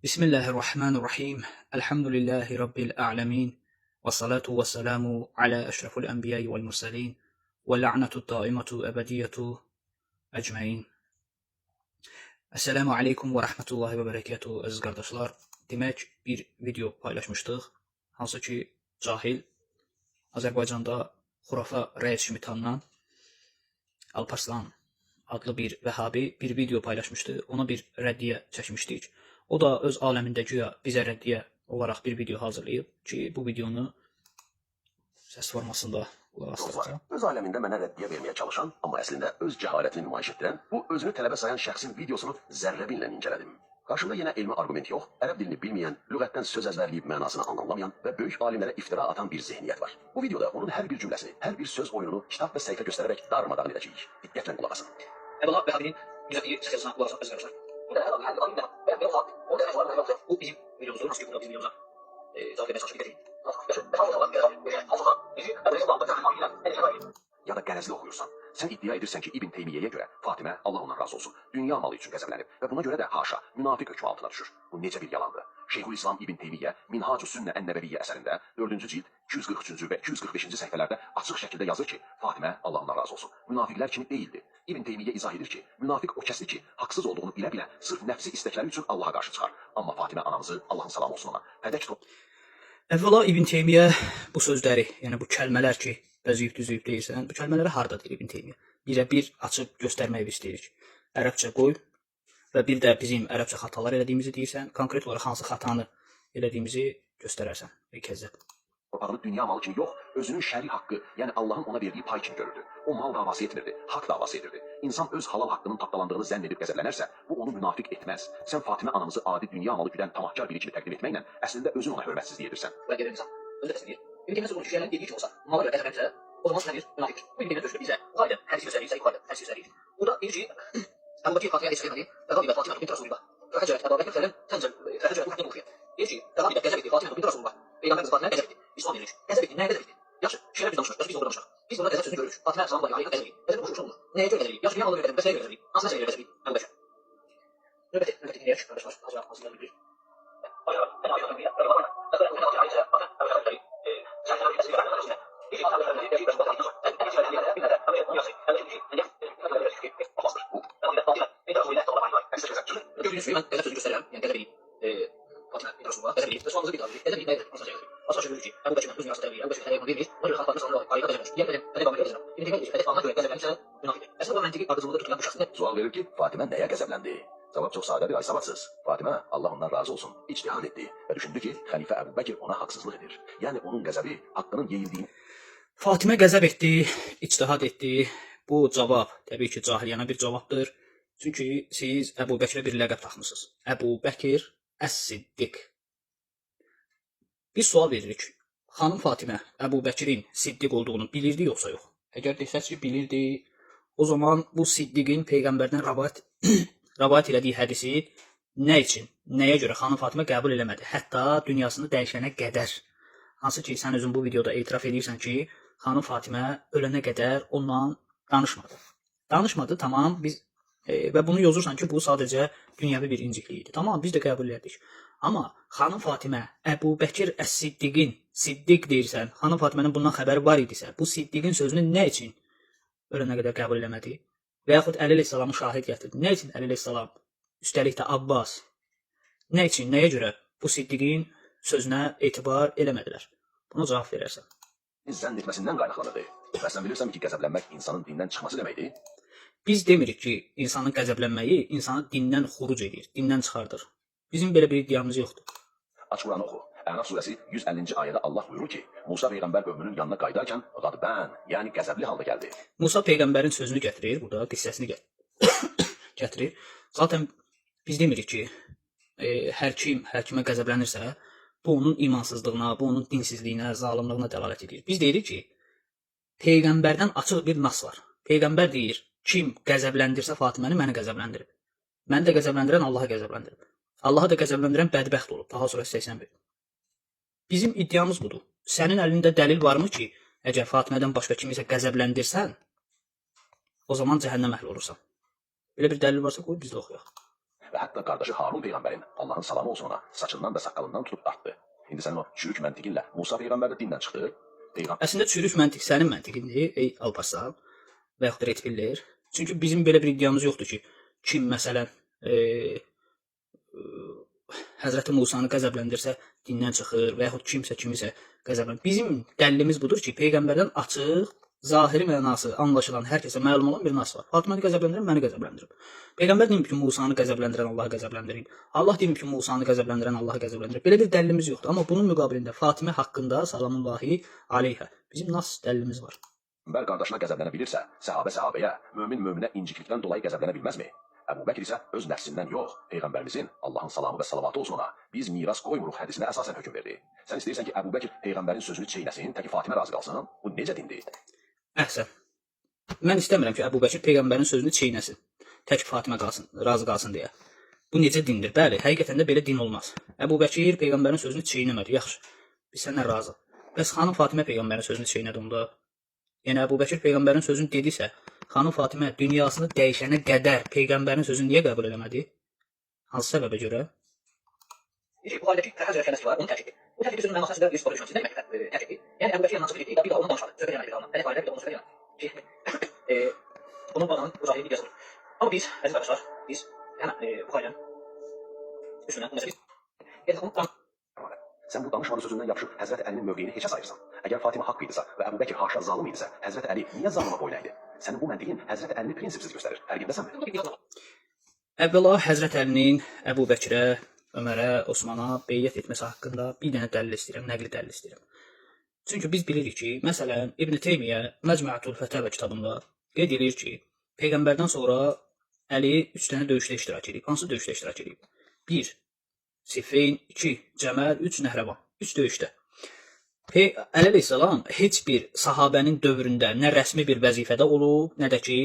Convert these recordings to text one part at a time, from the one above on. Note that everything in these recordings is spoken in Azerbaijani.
Bismillahirrahmanirrahim. Elhamdülillahi Rabbil alemin. Ve salatu ve selamu ala eşreful enbiyayı vel mursalin. Ve la'natu daimatu ebediyetu ecmain. Esselamu aleykum ve rahmetullahi ve berekatuhu aziz qardaşlar. Demək bir video paylaşmışdıq. Hansı ki cahil Azərbaycanda xurafa rəis kimi tanınan Alparslan adlı bir vəhabi bir video paylaşmışdı. Ona bir rəddiyə çəkmişdik. O da öz aləmində güya bizə rəddiyə olaraq bir video hazırlayıb ki, bu videonu səs formasında qulaq asdıracaq. Öz aləmində mənə rəddiyə verməyə çalışan, amma əslində öz cəhalətini nümayiş etdirən, bu özünü tələbə sayan şəxsin videosunu zərrəbinlə incələdim. Qarşımda yenə elmi argument yox, ərəb dilini bilməyən, lüğətdən söz əzbərləyib mənasını anlamayan və böyük alimlərə iftira atan bir zehniyyət var. Bu videoda onun hər bir cümləsini, hər bir söz oyununu kitab və səhifə göstərərək darmadağın edəcəyik. Diqqətlə qulaq asın. Əbdullah Vəhabinin müzəfiri səsəsinə qulaq asın, özgərlər. Bu bizim videomuzdur, nasıl ki burada bizim videomuza cavab verməyə çalışıb Ya da qərəzli oxuyursan, sən iddia edirsən ki, İbn Teymiyyəyə görə Fatimə, Allah ondan razı olsun, dünya malı üçün qəzəblənib və buna görə də haşa, münafiq hökmü altına düşür. Bu necə bir yalandır? Şeyxülislam İbn Teymiyyə Minhac-ı Sünnə Ən-Nəbəviyyə əsərində 4-cü cild 243-cü və 245-ci səhifələrdə açıq şəkildə yazır ki, Fatimə, Allah ondan razı olsun, münafiqlər kimi deyildi. İbn Teymiyyə izah edir ki, münafiq o kəsdir ki, haqsız olduğunu bilə-bilə sırf nəfsi istəkləri üçün Allaha qarşı çıxar. Amma Fatimə anamızı, Allahın salamı olsun ona, fədək tutub. Əvvəla İbn Teymiyyə bu sözləri, yəni bu kəlmələr ki, bəziyib düzüyüb deyirsən, bu kəlmələri harda deyir İbn Teymiyyə? Birə-bir açıb göstərmək istəyirik. Ərəbcə qoy və bir də bizim ərəbcə xatalar elədiyimizi deyirsən, konkret olaraq hansı xatanı elədiyimizi göstərərsən. İlk Torpağını dünya malı kimi yox, özünün şəri haqqı, yəni Allahın ona verdiyi pay kimi görürdü. O mal davası etmirdi, haqq davası edirdi. İnsan öz halal haqqının tapdalandığını zənn edib qəzəblənərsə, bu onu münafiq etməz. Sən Fatimə anamızı adi dünya malı güdən tamahkar biri kimi təqdim etməklə əslində özün ona hörmətsizlik edirsən. Və gedir insan, özü də təsvir. İbn Teymiyyə bunu kişilərin dediyi kimi olsa, mala görə qəzəblənirsə, o zaman sən bir münafiqdir. Bu İbn Teymiyyə döşülür bizə. Qayda, hədis göstərir, yuxarıda hədis göstərir. Burada deyir ki, Əbu Bəkir Fatimə hədis gəlmədi, Əqabi və Fatimə bint Rasulullah. Fəhəcərət Əbu Bəkir fələn təncəl, fəhəcərət bu xüya. Deyir ki, Əqabi də qəzəb etdi, Fatimə bint Rasulullah. Peyğəmbər qızı Fatimə qəzəb etdi. İslam verilir. Qəzəb etdi, nəyə qəzəb etdi? Yaxşı, şeylər biz danışırıq, biz onu danışırıq. Biz burada qəzəb sözünü görürük. Fatimə sallallahu əleyhi və səlləm qəzəb etdi. Qəzəb boşu olur. Nəyə görə qəzəb etdi? Yaxşı, dünya malı görə qəzəb, bəs nəyə görə qəzəb etdi? Hansı məsələyə görə qəzəb etdi? Əbu Bəkir. Növbəti dinləyək, qardaşlar. Hazır bir. Gördüğünüz gibi ben qəzəb sözünü göstərirəm. Yəni qəzəb edib. Fatimə bint Rasulullah qəzəb edib. Resulullah bir qəzəb edib. Nədir? Nasıl qəzəb edib? Asla görürük ki, Əbu Bəkirdən öz dünyasında təbliğ, Əbu Bəkir təbliğ vermir. Ona görə xalqlarını sallallahu aleyhi və səlləm qəzəb edir. Yəni qəzəb edir. İbn Teymiyyə fədək alına görə qəzəblənirsə münafiqdir. Əslində bu məntiqi ardıcıllıqda tutulan bu şəxs nə? Sual verir ki, Fatimə nəyə qəzəbləndi? Cavab çox sadədir, ay savadsız. Fatimə, Allah ondan razı olsun, ictihad etdi və düşündü ki, xəlifə Əbu Bəkir ona haqsızlıq edir. Yəni onun qəzəbi haqqının yeyildiyini. Fatimə qəzəb etdi, ictihad etdi. Bu cavab təbii ki, cahiliyana bir cavabdır. Çünki siz Əbu Bəkirə bir ləqəb taxmısınız. Əbu Bəkir Əs-Siddiq. Biz sual veririk. Xanım Fatimə Əbu Bəkirin Siddiq olduğunu bilirdi yoxsa yox? Əgər desəz ki, bilirdi, o zaman bu Siddiqin Peyğəmbərdən rəvayət elədiyi hədisi nə üçün, nəyə görə xanım Fatimə qəbul eləmədi? Hətta dünyasını dəyişənə qədər. Hansı ki, sən özün bu videoda etiraf edirsən ki, xanım Fatimə ölənə qədər onunla danışmadı. Danışmadı, tamam, biz və bunu yozursan ki, bu sadəcə dünyəvi bir inciklik idi. Tamam, biz də qəbul etdik. Amma xanım Fatimə Əbu Bəkir Əs-Siddiqin Siddiq deyirsən, xanım Fatimənin bundan xəbəri var idisə, bu Siddiqin sözünü nə üçün ölənə qədər qəbul eləmədi? Və yaxud Əli əleyhissalamı şahid gətirdi. Nə üçün Əli əleyhissalam, üstəlik də Abbas, nə üçün, nəyə görə bu Siddiqin sözünə etibar eləmədilər? Buna cavab verərsən. Zənn etməsindən qaynaqlanırdı. Və sən bilirsən ki, qəzəblənmək insanın dindən çıxması deməkdir. Biz demirik ki, insanın qəzəblənməyi insanı dindən xuruc edir, dindən çıxardır. Bizim belə bir iddiamız yoxdur. Aç Quranı oxu. Əraf surəsi 150-ci ayədə Allah buyurur ki, Musa peyğəmbər qövmünün yanına qayıdarkən qadbən, yəni qəzəbli halda gəldi. Musa peyğəmbərin sözünü gətirir, burada qissəsini gətirir. Zaten biz demirik ki, hər kim həkimə qəzəblənirsə, bu onun imansızlığına, bu onun dinsizliyinə, zalımlığına dəlalət edir. Biz deyirik ki, peyğəmbərdən açıq bir nas var. Peyğəmbər deyir, kim qəzəbləndirsə Fatiməni məni qəzəbləndirib. Məni də qəzəbləndirən Allahı qəzəbləndirib. Allahı da qəzəbləndirən bədbəxt olub. Taha surəsi 81. Bizim iddiamız budur. Sənin əlində dəlil varmı ki, əgər Fatimədən başqa kimisə qəzəbləndirsən, o zaman cəhənnəm əhli olursan. Belə bir dəlil varsa qoy biz də oxuyaq. və hətta qardaşı Harun peyğəmbərin, Allahın salamı olsun ona, saçından və saqqalından tutub dartdı. İndi sənin o çürük məntiqinlə Musa peyğəmbər də dindən çıxdı. Əslində çürük məntiq sənin məntiqindir, ey Alparslan və yaxud da Retbiller. Çünki bizim belə bir iddiamız yoxdur ki, kim məsələn Həzrəti Musanı qəzəbləndirsə dindən çıxır və yaxud kimsə kimisə qəzəbləndir. Bizim dəlilimiz budur ki, peyğəmbərdən açıq, zahiri mənası anlaşılan, hər kəsə məlum olan bir nas var. Fatıməni qəzəbləndirib, məni qəzəbləndirib. Peyğəmbər deyim ki, Musanı qəzəbləndirən Allahı qəzəbləndirib. Allah deyim ki, Musanı qəzəbləndirən Allahı qəzəbləndirib. Belə bir dəlilimiz yoxdur. Amma bunun müqabilində Fatimə haqqında salamullahi aleyhə bizim nas dəlilimiz var. Peyğəmbər qardaşına qəzəblənə bilirsə, səhabə səhabəyə, mömin möminə inciklikdən dolayı qəzəblənə bilməzmi? Əbu Bəkir isə öz nəfsindən yox, Peyğəmbərimizin, Allahın salamı və salavatı olsun ona, biz miras qoymuruq hədisinə əsasən hökm verdi. Sən istəyirsən ki, Əbu Bəkir Peyğəmbərin sözünü çeynəsin, təki Fatimə razı qalsın? Bu necə dindir? Əhsən. Mən istəmirəm ki, Əbu Bəkir Peyğəmbərin sözünü çeynəsin, tək Fatimə qalsın, razı qalsın deyə. Bu necə dindir? Bəli, həqiqətən də belə din olmaz. Əbu Bəkir Peyğəmbərin sözünü çeynəmədi, yaxşı, biz səndən razı. Bəs xanım Fatimə Peyğəmbərin sözünü çeynədi onda. Yəni Əbu Bəkir Peyğəmbərin sözünü dedisə, xanım Fatimə dünyasını dəyişənə qədər Peyğəmbərin sözünü niyə qəbul eləmədi? Hansı səbəbə görə? Bu aydakı təhəccür kələsi var, onu tərk etdi. Bu tərk etdi sözün mənası da risk oluşması demək tərk etdi. Yəni Əbu Bəkir yanına çıxıb getdi, bir daha ondan danışmadı. Söhbət eləmədi bir daha. Əlif ailə bir də onu söhbət eləmədi. Bunun bağlanın uzaqlığı digər olur. Amma biz, əziz qardaşlar, biz həmən bu ailənin üstündən bu məsələ Sən bu danışmanın sözündən yapışıb Həzrət Əlinin mövqeyini heçə sayırsan. Əgər Fatimə haqq idisə və Əbu Bəkir haşa zalım idisə, Həzrət Əli niyə zalıma boyun əydi? Sənin bu məntiqin Həzrət Əlini prinsipsiz göstərir. Fərqindəsənmi? Əvvəla Həzrət Əlinin Əbu Bəkirə, Ömərə, Osmana beyyət etməsi haqqında bir dənə dəlil istəyirəm, nəqli dəlil istəyirəm. Çünki biz bilirik ki, məsələn, İbn Teymiyyə Məcmuətul Fətəvə kitabında qeyd edir ki, Peyğəmbərdən sonra Əli 3 dənə döyüşdə iştirak edib. Hansı döyüşdə iştirak edib? 1. Siffeyn, 2. Cəməl, 3. Nəhrəvan. 3 döyüşdə. Əli əleyhissalam heç bir sahabənin dövründə nə rəsmi bir vəzifədə olub, nə də ki,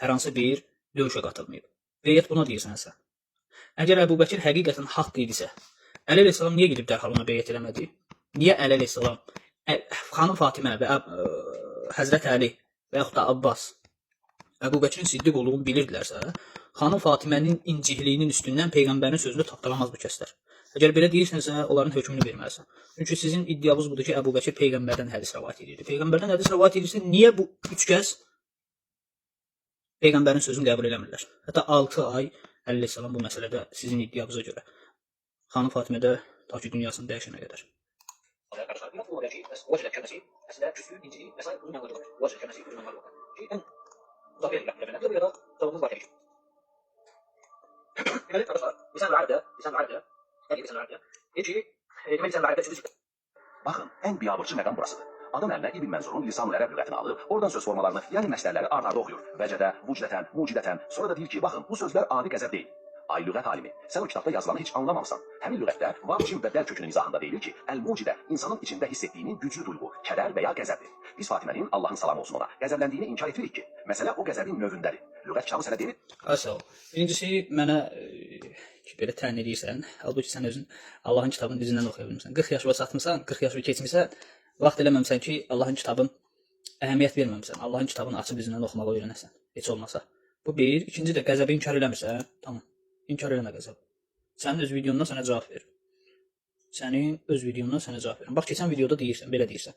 hər hansı bir döyüşə qatılmayıb. Beyyət buna deyirsənsə. Əgər Əbu Bəkir həqiqətən haqq idisə, Əli əleyhissalam niyə gedib dərhal ona beyyət eləmədi? Niyə Əli əleyhissalam xanım Fatimə və Həzrət Əli və yaxud da Abbas Əbu Bəkirin siddiq olduğunu bilirdilərsə, xanım Fatimənin incikliyinin üstündən Peyğəmbərin sözünü tapdalamaz bu kəslər. Əgər belə deyirsənsə, onların hökmünü verməlisən. Çünki sizin iddianız budur ki, Əbu Bəkir Peyğəmbərdən hədis rəvayət edirdi. Peyğəmbərdən hədis rəvayət edirsə, niyə bu 3 kəs Peyğəmbərin sözünü qəbul eləmirlər? Hətta 6 ay əleyhissalam bu məsələdə sizin iddianıza görə xanım Fatimədə ta ki dünyasını dəyişənə qədər. Baxın, ən biabırçı məqam burasıdır. Adam əlinə İbn Mənzurun Lisan-ül Ərəb lüğətini alıb, oradan söz formalarını, yəni məslərləri ard-arda oxuyur. Vəcədə, vucdətən, mucidətən. Sonra da deyir ki, baxın, bu sözlər adi qəzəb deyil. Ay lüğət alimi, sən o kitabda yazılanı heç anlamamısan. Həmin lüğətdə vacib və dəl kökünün izahında deyilir ki, əl-mucidə insanın içində hiss etdiyinin güclü duyğu, kədər və ya qəzəbdir. Biz Fatimənin Allahın salamı olsun ona qəzəbləndiyini inkar etmirik ki, məsələ o qəzəbin növündədir. Lüğət kitabı sənə demir. Asıl. Birincisi mənə ki belə təyin edirsən, halbuki sən özün Allahın kitabını dizindən oxuya bilmirsən. 40 yaşına çatmısan, 40 yaşını keçmisən, vaxt eləməmisən ki, Allahın kitabın əhəmiyyət verməmisən. Allahın kitabını açıb dizindən oxumağı öyrənəsən. Heç olmasa. Bu bir. İkinci də qəzəbi inkar eləmirsən. Tamam. İnkar eləmə qəzəb. Sənin öz videondan sənə cavab verir. Bax, keçən videoda deyirsən, belə deyirsən.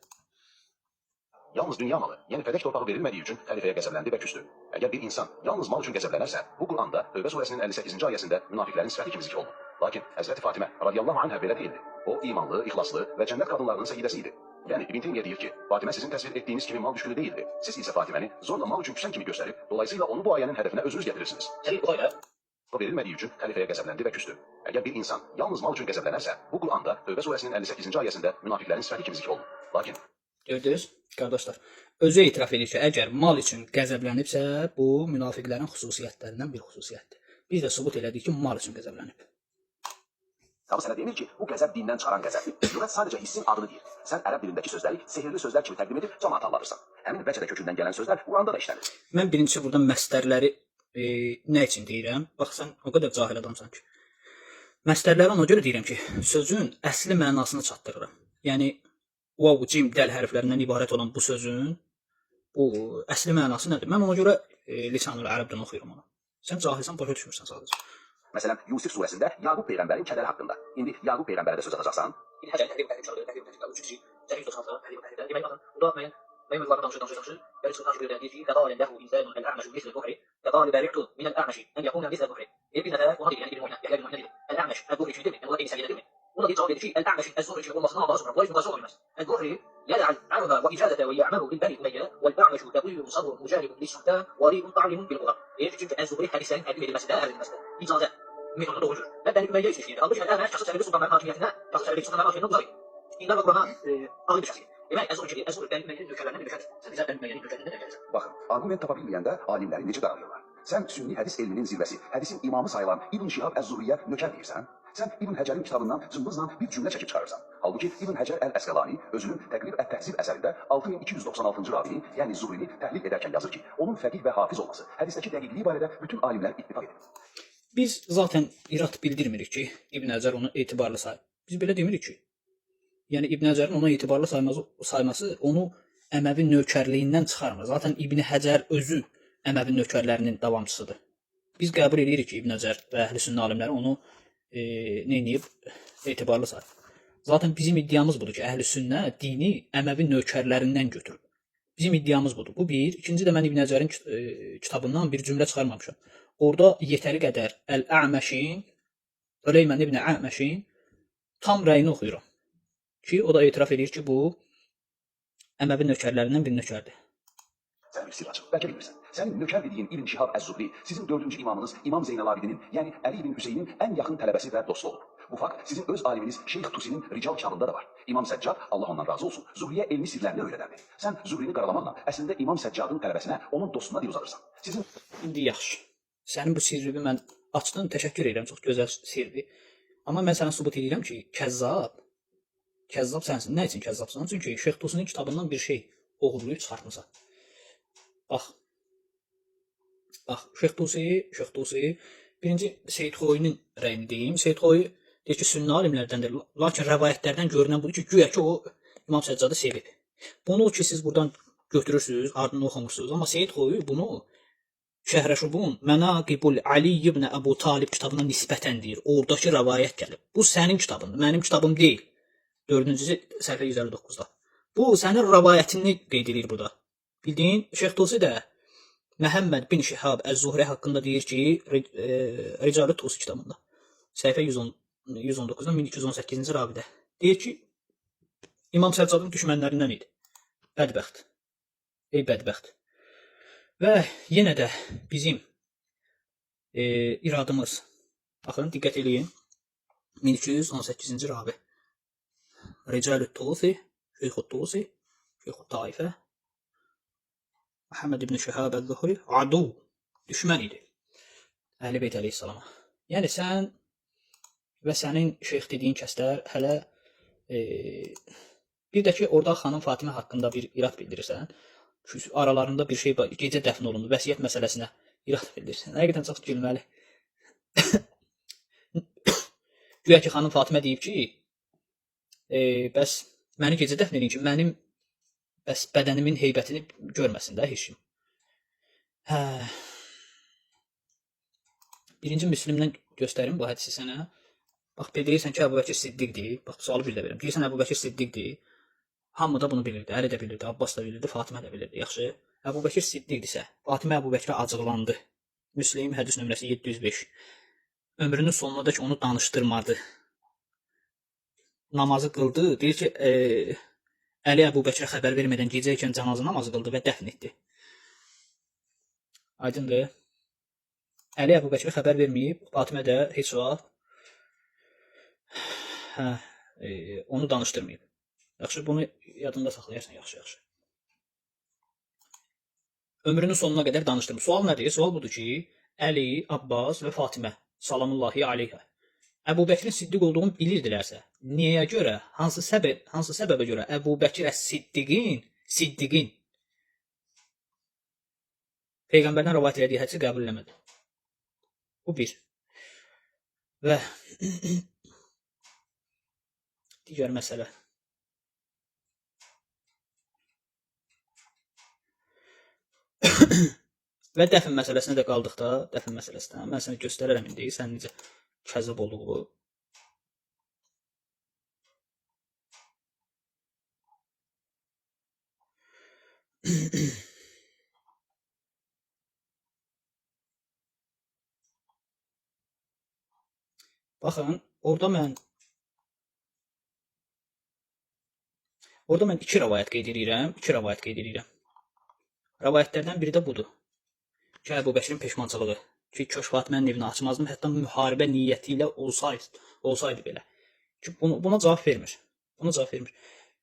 Yalnız dünya malı, yəni fədək torpağı verilmədiyi üçün xəlifəyə qəzəbləndi və küstü. Əgər bir insan yalnız mal üçün qəzəblənərsə, bu Quranda Tövbə surəsinin 58-ci ayəsində münafiqlərin sifəti kimi zikr olunur. Lakin Həzrəti Fatimə radiyallahu anhə belə deyildi. O imanlı, ixlaslı və cənnət qadınlarının səyyidəsi idi. Yəni İbn Teymiyyə deyir ki, Fatimə sizin təsvir etdiyiniz kimi mal düşkünü deyildi. Siz isə Fatiməni zorla mal üçün küsən kimi göstərib, dolayısıyla onu bu ayənin hədəfinə özünüz gətirirsiniz. O verilmədiyi üçün xəlifəyə qəzəbləndi və küstü. Əgər bir insan yalnız mal üçün qəzəblənərsə, bu Quranda Tövbə surəsinin 58-ci ayəsində münafiqlərin sifəti kimi zikr olunur. Lakin gördünüz, qardaşlar, özü etiraf edir ki, əgər mal üçün qəzəblənibsə, bu münafiqlərin xüsusiyyətlərindən bir xüsusiyyətdir. Biz də sübut elədik ki, mal üçün qəzəblənib. Kitabı sənə demir ki, bu qəzəb dindən çıxaran qəzəbdir. Lüğət sadəcə hissin adını deyir. Sən ərəb dilindəki sözləri sehirli sözlər kimi təqdim edib cəmaat alırsan. Həmin vəcədə kökündən gələn sözlər Quranda da işlənir. Mən birincisi burada məsdərləri nə üçün deyirəm? Bax, sən o qədər cahil adamsan ki. Məsdərləri ona görə deyirəm ki, sözün əsli mənasını çatdırıram. Yəni, vav, cim, dəl hərflərindən ibarət olan bu sözün bu əsli mənası nədir? Mən ona görə Lisan-ül Ərəbdən oxuyuram onu. Sən cahilsən, başa düşmürsən sadəcə. Məsələn, Yusif surəsində Yaqub peyğəmbərin kədəri haqqında. İndi Yaqub peyğəmbərə də söz atacaqsan. İndi Həcərin təhvil təhvil təhvil təhvil 3-cü Cərir 96 təhvil təhvil. Deməli baxın, burada müəyyən mövzuları danışır. Bəli çıxan ki, deyir ki, qada ləhu insanun el-a'mashu misl al-zuhri, qada bariqtu min al-a'mashi an yakuna misl al-zuhri. Bir nəfər ona deyir, yəni bir oyna, yəni bir oyna deyir. El-a'mash az-zuhri kimidir? Yəni onlar eyni səviyyədədirmi? O da deyir, cavab verir ki, el-a'mashi az-zuhri kimi olmasından Allah'a sonra, bu heç müqayisə olmaz. El-zuhri يدعى عنها وإجازة ويعمل بالبني أمية والأعمش تقي صبر مجانب للسلطان وريب طعم بالغرب. Deyir ki, çünki az-zuhri hədislərin təqdim edilməsində, ərz edilməsində icazə metodunda doğrudur. Və Bəni Ümeyyə üçün işləyir. Halbuki el-a'mash şəxsi səbəbi sultanların hakimiyyətinə, şəxsi səbəbi sultanların hakimiyyətindən uzaq idi. İndi və Qurana ağır bir şəxsi. Demək, az-zuhri Bəni Ümeyyənin nökərlərindən bir nökərdir. Sən bizə Bəni Ümeyyənin nökərlərindən nökərsən. Baxın, argument tapa bilməyəndə alimləri necə qaralıyorlar. Sən sünni hədis elminin zirvəsi, hədisin imamı sayılan İbn Şihab əz-Zuhriyə nökər deyirsən. Sən İbn Həcərin kitabından cımbızla bir cümlə çəkib çıxarırsan. Halbuki İbn Həcər əl-Əsqəlani özünün Təqrib ət-Təhzib əsərində 6296-cı ravini, yəni Zuhrini təhlil edərkən yazır ki, onun fəqih və hafiz olması hədisdəki dəqiqliyi barədə bütün alimlər ittifaq edir. Biz zaten irad bildirmirik ki, İbn Həcər onu etibarlı sayır. Biz belə demirik ki, yəni İbn Həcərin ona etibarlı sayması onu Əməvi nökərliyindən çıxarmır. Zaten İbn Həcər özü Əməvi nökərlərinin davamçısıdır. Biz qəbul edirik ki, İbn Həcər və əhl-i-sünnə alimləri onu etibarlı sayır. Zaten bizim iddiamız budur ki, əhl-i-sünnə dini Əməvi nökərlərindən götürüb. Bizim iddiamız budur. Bu bir. İkinci də mən İbn Həcərin kitabından bir cümlə çıxarmamışam. Orada yetəri qədər Əl-Əməşin, Üleymən ibn Əməşin tam rəyini oxuyuram. Ki, o da etiraf edir ki, bu Əməvi nökərlərindən bir nökərdir. Sən bir sirracıq, bəlkə bilmirsən. Sənin nökər dediyin İbn Şihab əz-Zuhri sizin 4-cü imamınız İmam Zeynəl-Abidinin, yəni Əli ibn Hüseynin ən yaxın tələbəsi və dostu olub. Bu fakt sizin öz aliminiz Şeyx Tusinin Rical kitabında da var. İmam Səccad, Allah ondan razı olsun, Zuhriyə elmi sirlərini öyrədərdi. Sən Zuhrini qaralamaqla əslində İmam Səccadın tələbəsinə, onun dostuna dil uzadırsan. Sizin İndi yaxşı. Sənin bu sirri mən açdın, təşəkkür edirəm, çox gözəl sirri. Amma mən sənə sübut edirəm ki, kəzzab sənsin. Nə üçün kəzzabsan? Çünki Şeyx Tusinin kitabından bir şey oğurlayıb çıxartmısan. Bax, Şeyx Tusi, birinci Seyyid Xoyunun rəyini deyim. Seyyid Xoyu deyir ki, sünnə alimlərdəndir. Lakin rəvayətlərdən görünən budur ki, güya ki, o İmam Səccadı sevib. Bunu ki, siz buradan götürürsünüz, ardını oxumursunuz. Amma Seyyid Xoyu bunu Şəhrəşubun Mənaqibul Ali ibn Əbu Talib kitabına nisbətən deyir. Oradakı rəvayət gəlib. Bu sənin kitabındır, mənim kitabım deyil. 4-cü səhifə 159-da. Bu sənin rəvayətini qeyd edir burada. Bildiyin Şeyx Tusi də Məhəmməd bin Şihab əz-Zuhri haqqında deyir ki, Rical-ı Tusi kitabında. Səhifə 119-dan 1218-ci ravidə. Deyir ki, İmam Səccadın düşmənlərindən idi. Bədbəxt. Ey bədbəxt. Və yenə də bizim iradımız, baxın, diqqət eləyin, 1218-ci ravi. Rical-ı Tusi, Şeyx-ı Tusi, Şeyx-ı Taifə, Məhəmməd ibn Şihab əz-Zuhri, adu, düşmən idi. Əhl-i Beyt əleyhissalama. Yəni sən və sənin şeyx dediyin kəslər hələ bir də ki, orada xanım Fatimə haqqında bir irad bildirirsən. Aralarında bir şey gecə dəfn olundu, vəsiyyət məsələsinə irad bildirirsən. Həqiqətən çox gülməli. Güya ki, xanım Fatimə deyib ki, bəs məni gecə dəfn edin ki, mənim bəs bədənimin heybətini görməsin də heç kim. Birinci Müslimdən göstərim bu hədisi sənə. Bax, deyirsən ki, Əbu Bəkir Siddiqdir. Bax, sualı bir də verim. Deyirsən Əbu Bəkir Siddiqdir. Hamı da bunu bilirdi. Əli də bilirdi, Abbas da bilirdi, Fatimə də bilirdi. Yaxşı. Əbu Bəkir Siddiqdirsə, Fatimə Əbu Bəkirə acıqlandı. Müslim hədis nömrəsi 705. Ömrünün sonuna ki onu danışdırmadı. Namazı qıldı. Deyir ki, Əli Əbu Bəkirə xəbər vermədən gecə ikən cənazə namazı qıldı və dəfn etdi. Aydındır. Əli Əbu Bəkirə xəbər verməyib, Fatimə də heç vaxt onu danışdırmayıb. Yaxşı, bunu yadında saxlayarsan, yaxşı. Ömrünün sonuna qədər danışdırmır. Sual nədir? Sual budur ki, Əli, Abbas və Fatimə salamullahi aleyhə Əbu Bəkirin Siddiq olduğunu bilirdilərsə, niyə görə, hansı səbəbə görə Əbu Bəkir Siddiqin Peyğəmbərdən rəvayət elədiyi hədisi qəbul eləmədi? Bu bir. Və digər məsələ. Və dəfn məsələsinə də qaldıqda, dəfn məsələsinə mən sənə göstərərəm indi sən necə kəzib olduğu. Baxın, orada mən iki rəvayət qeyd edirəm, Rəvayətlərdən biri də budur. Ki, Əbu Bəkirin peşmançılığı. Ki, Köş Fatimənin evini açmazdım, hətta müharibə niyyəti ilə olsaydı belə. Ki, buna cavab vermir.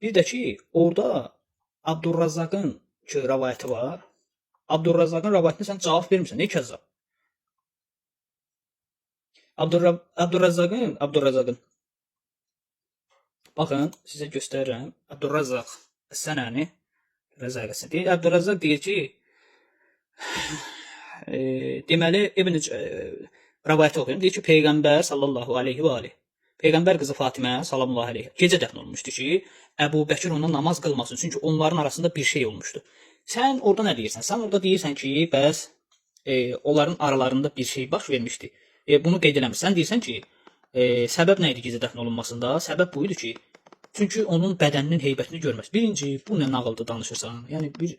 Bir də ki, orada Abdurrazzaqın ki, rəvayəti var. Abdurrazzaqın rəvayətinə sən cavab vermirsən. Ne kəzzab? Abdurrazzaqın. Baxın, sizə göstərirəm. Abdurrazzaq Əs-Sənəni deyir. Abdurrazzaq deyir ki, deməli rəvayəti oxuyum. Deyir ki, Peyğəmbər sallallahu aleyhi və aleyhi. Peyğəmbər qızı Fatimə sallallahu aleyhi gecə dəfn olmuşdu ki, Əbu Bəkir ona namaz qılmasın. Çünki onların arasında bir şey olmuşdu. Sən orada nə deyirsən? Sən orada deyirsən ki, bəs onların aralarında bir şey baş vermişdi. Bunu qeyd eləmirsən. Sən deyirsən ki, səbəb nə idi gecə dəfn olunmasında? Səbəb bu idi ki, çünki onun bədəninin heybətini görməz. Birinci, bu nə nağıldır danışırsan? Yəni bir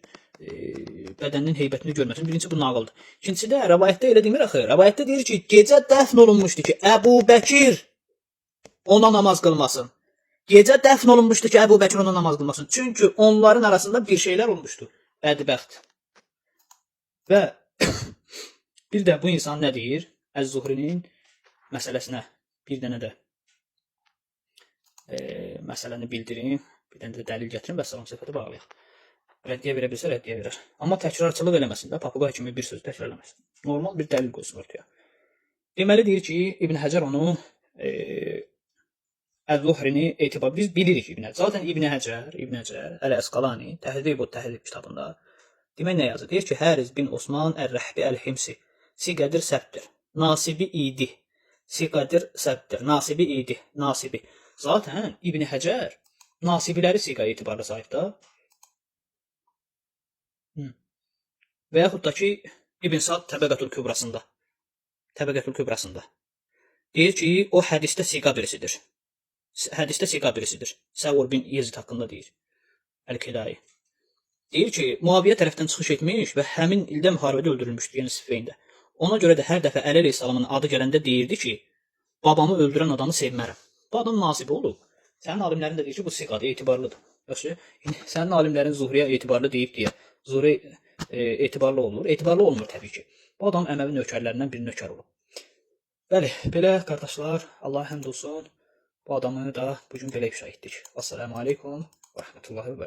bədəninin heybətini görməsin. Birinci bu nağıldır. İkincisi də rəvayətdə elə demir axı. Rəvayətdə deyir ki, gecə dəfn olunmuşdu ki, Əbu Bəkir ona namaz qılmasın. Gecə dəfn olunmuşdu ki, Əbu Bəkir ona namaz qılmasın. Çünki onların arasında bir şeylər olmuşdu. Bədbəxt. Və bir də bu insan nə deyir? Əz-Zuhrinin məsələsinə bir dənə də məsələni bildirim. Bir dənə də dəlil gətirin və salam səhifədə bağlayaq. Rəddiyə verə bilsə rəddiyə verər. Amma təkrarçılıq eləməsin də, papuqa kimi bir söz təkrar eləməsin. Normal bir dəlil qoysun ortaya. Deməli deyir ki, İbn Həcər onu Əz-Zuhrini etibar. Biz bilirik İbn Həcər. Zaten İbn Həcər, Əl-Əsqalani, Təhdib kitabında demək nə yazır? Deyir ki, Həriz bin Osman Ər-Rəhbi Əl-Himsi siqədir səbdir. Nasibi idi. Nasibi. Zaten İbn Həcər nasibiləri siqa etibarlı sahib da. Və yaxud da ki, İbn Sa'd Təbəqətül Kübrasında. Deyir ki, o hədisdə siqa birisidir. Səvr bin Yezid haqqında deyir. Əl-Kidayi. Deyir ki, Muaviyyə tərəfdən çıxış etmiş və həmin ildə müharibədə öldürülmüşdür, yəni Siffeyndə. Ona görə də hər dəfə Əli əleyhissalamın adı gələndə deyirdi ki, babamı öldürən adamı sevmərəm. Bu adam nasibi olub. Sənin alimlərin də deyir ki, bu siqadır, etibarlıdır. Yaxşı, sənin alimlərin Zuhriyə etibarlı deyib deyə, Zuhri etibarlı olur. Etibarlı olmur təbii ki. Bu adam Əməvi nökərlərindən bir nökər olub. Bəli, belə qardaşlar, Allah həmd olsun. Bu adamı da bugün belə ifşa etdik. Assalamu aleykum və rəhmətullahi və bərəkətuhu.